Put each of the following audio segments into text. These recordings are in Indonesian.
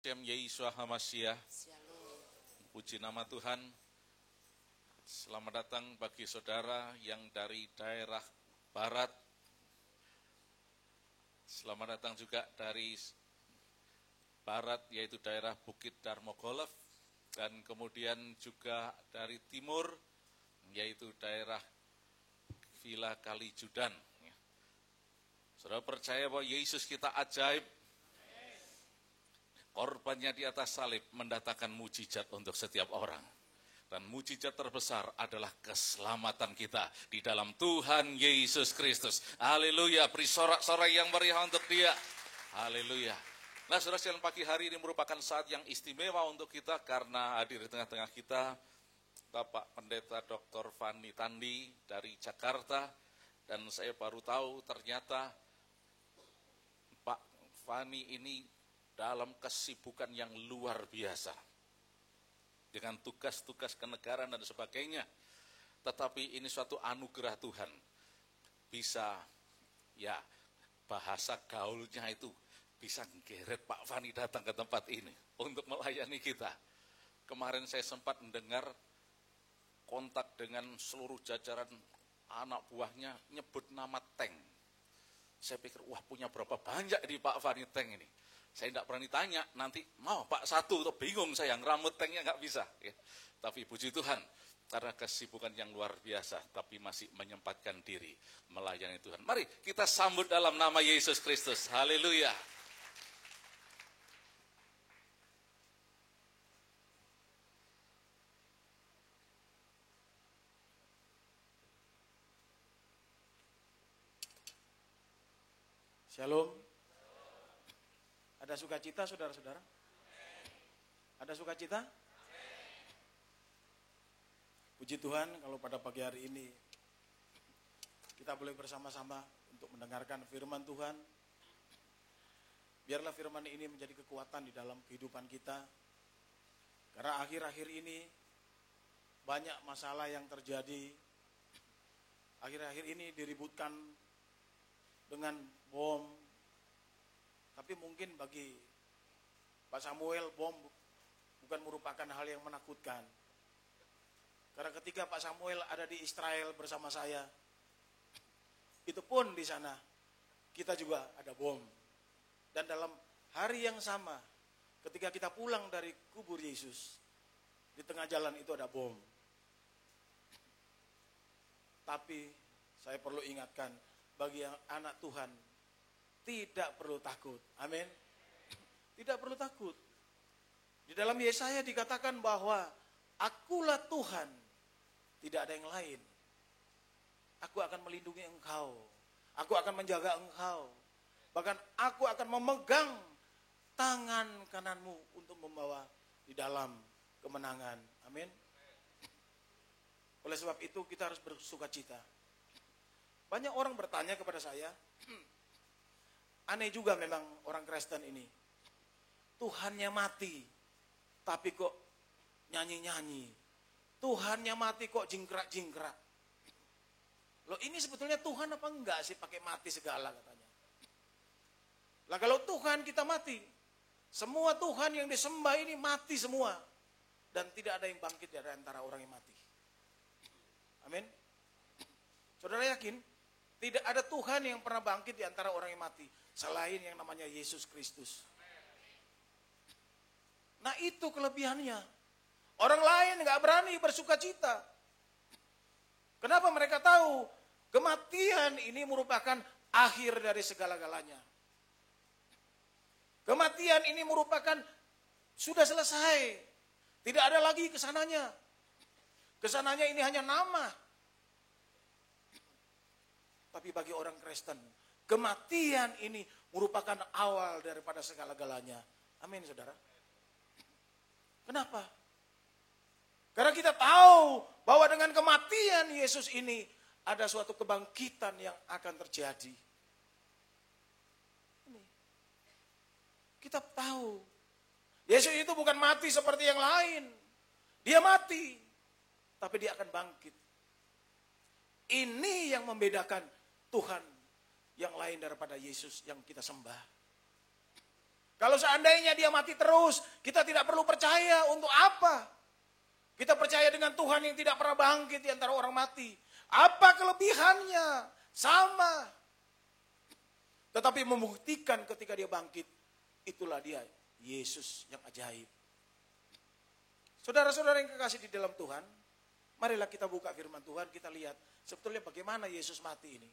Shem Yeshua HaMashiach. Shalom. Puji nama Tuhan. Selamat datang bagi saudara yang dari daerah barat. Selamat datang juga dari barat, yaitu daerah Bukit Darmogolov. Dan kemudian juga dari timur, yaitu daerah Villa Kalijudan. Saudara percaya bahwa Yesus kita ajaib. Korbannya di atas salib mendatangkan mujizat untuk setiap orang. Dan mujizat terbesar adalah keselamatan kita di dalam Tuhan Yesus Kristus. Haleluya, beri sorak-sorai yang meriah untuk Dia. Haleluya. Nah, saudara sekalian, pagi hari ini merupakan saat yang istimewa untuk kita karena hadir di tengah-tengah kita Bapak Pendeta Dr. Fani Tandi dari Jakarta. Dan saya baru tahu ternyata Pak Fani ini dalam kesibukan yang luar biasa. Dengan tugas-tugas kenegaraan dan sebagainya. Tetapi ini suatu anugerah Tuhan. Bisa, ya, bahasa gaulnya itu bisa ngeret Pak Fani datang ke tempat ini untuk melayani kita. Kemarin saya sempat mendengar kontak dengan seluruh jajaran anak buahnya nyebut nama tank. Saya pikir, wah, punya berapa banyak di Pak Fani tank ini. Saya tidak berani tanya, nanti mau Pak satu, atau bingung saya, ngeramut tanknya nggak bisa. Ya. Tapi puji Tuhan, karena kesibukan yang luar biasa, tapi masih menyempatkan diri melayani Tuhan. Mari kita sambut dalam nama Yesus Kristus. Haleluya. Shalom. Ada sukacita saudara-saudara? Ada sukacita? Puji Tuhan kalau pada pagi hari ini kita boleh bersama-sama untuk mendengarkan firman Tuhan. Biarlah firman ini menjadi kekuatan di dalam kehidupan kita. Karena akhir-akhir ini banyak masalah yang terjadi. Akhir-akhir ini diributkan dengan bom. Tapi mungkin bagi Pak Samuel, bom bukan merupakan hal yang menakutkan. Karena ketika Pak Samuel ada di Israel bersama saya, itu pun di sana kita juga ada bom. Dan dalam hari yang sama, ketika kita pulang dari kubur Yesus, di tengah jalan itu ada bom. Tapi saya perlu ingatkan, bagi yang anak Tuhan, tidak perlu takut. Amin. Tidak perlu takut. Di dalam Yesaya dikatakan bahwa akulah Tuhan, tidak ada yang lain. Aku akan melindungi engkau. Aku akan menjaga engkau. Bahkan aku akan memegang tangan kananmu untuk membawa di dalam kemenangan. Amin. Oleh sebab itu kita harus bersukacita. Banyak orang bertanya kepada saya, aneh juga memang orang Kristen ini. Tuhannya mati, tapi kok nyanyi-nyanyi. Tuhannya mati kok jingkrak-jingkrak. Loh, ini sebetulnya Tuhan apa enggak sih pakai mati segala katanya. Lah kalau Tuhan kita mati, semua Tuhan yang disembah ini mati semua. Dan tidak ada yang bangkit dari antara orang yang mati. Amin. Saudara yakin? Tidak ada Tuhan yang pernah bangkit di antara orang yang mati selain yang namanya Yesus Kristus. Nah, itu kelebihannya. Orang lain gak berani bersukacita. Kenapa? Mereka tahu kematian ini merupakan akhir dari segala-galanya. Kematian ini merupakan sudah selesai. Tidak ada lagi kesananya. Kesananya ini hanya nama. Tapi bagi orang Kristen, kematian ini merupakan awal daripada segala-galanya. Amin, saudara. Kenapa? Karena kita tahu bahwa dengan kematian Yesus ini ada suatu kebangkitan yang akan terjadi. Ini. Kita tahu. Yesus itu bukan mati seperti yang lain. Dia mati, tapi dia akan bangkit. Ini yang membedakan Tuhan yang lain daripada Yesus yang kita sembah. Kalau seandainya dia mati terus, kita tidak perlu percaya. Untuk apa? Kita percaya dengan Tuhan yang tidak pernah bangkit di antara orang mati. Apa kelebihannya? Sama. Tetapi membuktikan ketika dia bangkit, itulah dia, Yesus yang ajaib. Saudara-saudara yang kekasih di dalam Tuhan, marilah kita buka firman Tuhan, kita lihat sebetulnya bagaimana Yesus mati ini.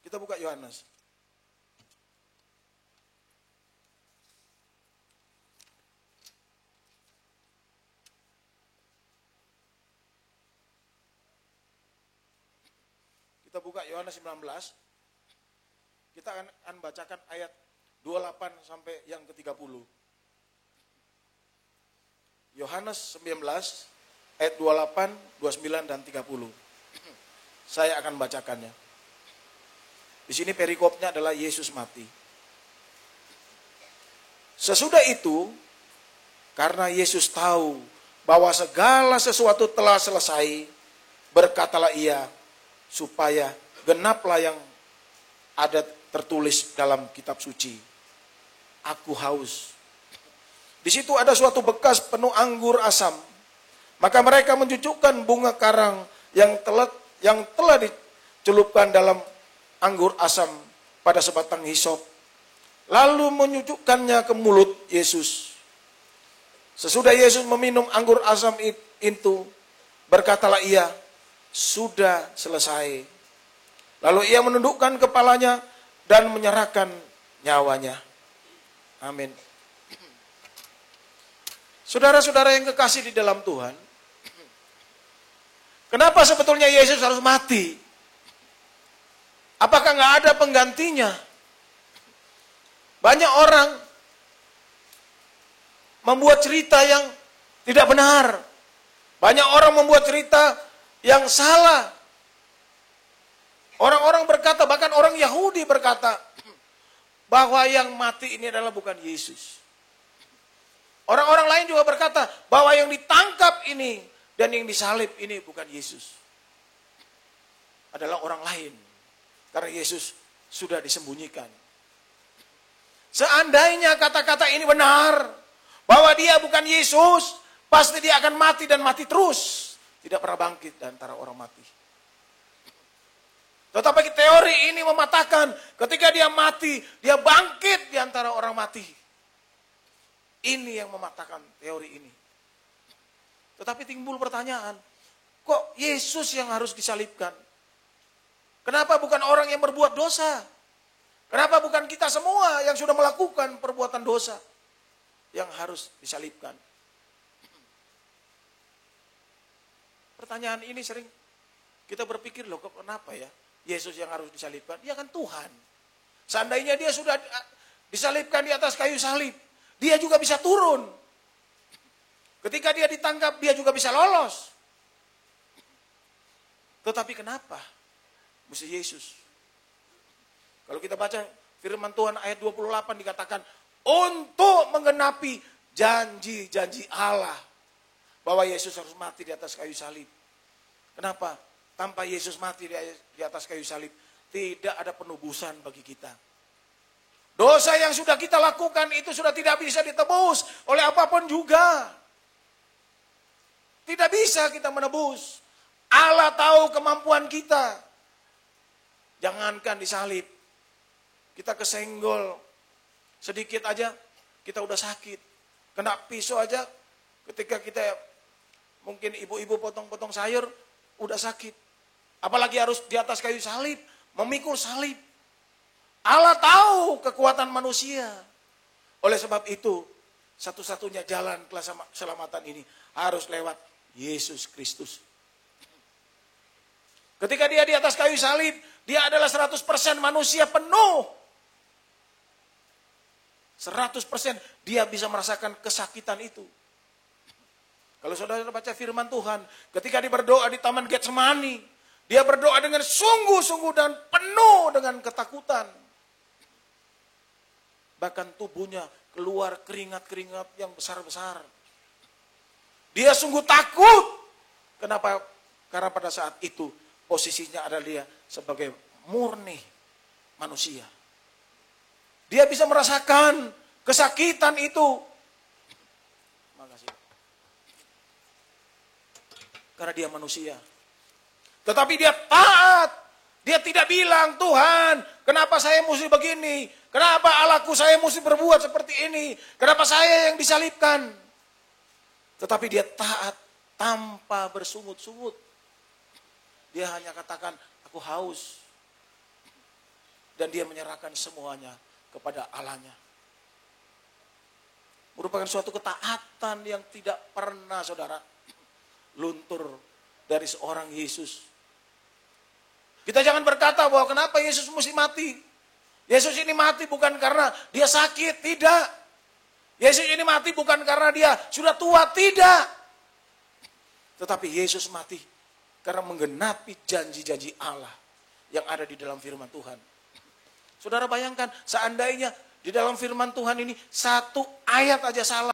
Kita buka Yohanes. Kita buka Yohanes 19. Kita akan bacakan ayat 28 sampai yang ke-30. Yohanes 19 ayat 28, 29 dan 30. Saya akan bacakannya. Di sini perikopnya adalah Yesus mati. Sesudah itu, karena Yesus tahu bahwa segala sesuatu telah selesai, berkatalah ia, supaya genaplah yang ada tertulis dalam kitab suci. Aku haus. Di situ ada suatu bekas penuh anggur asam. Maka mereka mencucukkan bunga karang yang telah dicelupkan dalam anggur asam pada sebatang hisop. Lalu menyucukkannya ke mulut Yesus. Sesudah Yesus meminum anggur asam itu, berkatalah ia, sudah selesai. Lalu ia menundukkan kepalanya dan menyerahkan nyawanya. Amin. Saudara-saudara yang kekasih di dalam Tuhan, kenapa sebetulnya Yesus harus mati? Apakah nggak ada penggantinya? Banyak orang membuat cerita yang tidak benar. Banyak orang membuat cerita yang salah. Orang-orang berkata, bahkan orang Yahudi berkata, bahwa yang mati ini adalah bukan Yesus. Orang-orang lain juga berkata, bahwa yang ditangkap ini dan yang disalib ini bukan Yesus. Adalah orang lain. Karena Yesus sudah disembunyikan. Seandainya kata-kata ini benar, bahwa dia bukan Yesus, pasti dia akan mati dan mati terus. Tidak pernah bangkit dari antara orang mati. Tetapi teori ini mematahkan, ketika dia mati, dia bangkit di antara orang mati. Ini yang mematahkan teori ini. Tetapi timbul pertanyaan, kok Yesus yang harus disalibkan? Kenapa bukan orang yang berbuat dosa? Kenapa bukan kita semua yang sudah melakukan perbuatan dosa yang harus disalibkan? Pertanyaan ini sering kita berpikir, loh kok kenapa ya Yesus yang harus disalibkan? Dia kan Tuhan. Seandainya dia sudah disalibkan di atas kayu salib, dia juga bisa turun. Ketika dia ditangkap, dia juga bisa lolos. Tetapi kenapa mesti Yesus? Kalau kita baca firman Tuhan ayat 28 dikatakan, untuk menggenapi janji-janji Allah, bahwa Yesus harus mati di atas kayu salib. Kenapa? Tanpa Yesus mati di atas kayu salib, tidak ada penebusan bagi kita. Dosa yang sudah kita lakukan itu sudah tidak bisa ditebus oleh apapun juga. Tidak bisa kita menebus. Allah tahu kemampuan kita. Jangankan disalib, kita kesenggol sedikit aja, kita udah sakit. Kena pisau aja, ketika kita mungkin ibu-ibu potong-potong sayur, udah sakit. Apalagi harus di atas kayu salib, memikul salib. Allah tahu kekuatan manusia. Oleh sebab itu, satu-satunya jalan keselamatan ini harus lewat Yesus Kristus. Ketika dia di atas kayu salib, dia adalah 100% manusia penuh. 100% dia bisa merasakan kesakitan itu. Kalau saudara baca firman Tuhan, ketika dia berdoa di Taman Getsemani, dia berdoa dengan sungguh-sungguh dan penuh dengan ketakutan. Bahkan tubuhnya keluar keringat-keringat yang besar-besar. Dia sungguh takut. Kenapa? Karena pada saat itu posisinya adalah dia sebagai murni manusia. Dia bisa merasakan kesakitan itu. Makasih. Karena dia manusia. Tetapi dia taat. Dia tidak bilang, Tuhan, kenapa saya mesti begini? Kenapa Allahku saya mesti berbuat seperti ini? Kenapa saya yang disalibkan? Tetapi dia taat tanpa bersungut-sungut. Dia hanya katakan, aku haus. Dan dia menyerahkan semuanya kepada Allahnya. Merupakan suatu ketaatan yang tidak pernah, saudara, luntur dari seorang Yesus. Kita jangan berkata bahwa kenapa Yesus mesti mati. Yesus ini mati bukan karena dia sakit, tidak. Yesus ini mati bukan karena dia sudah tua, tidak. Tetapi Yesus mati karena menggenapi janji-janji Allah yang ada di dalam firman Tuhan. Saudara bayangkan, seandainya di dalam firman Tuhan ini satu ayat aja salah.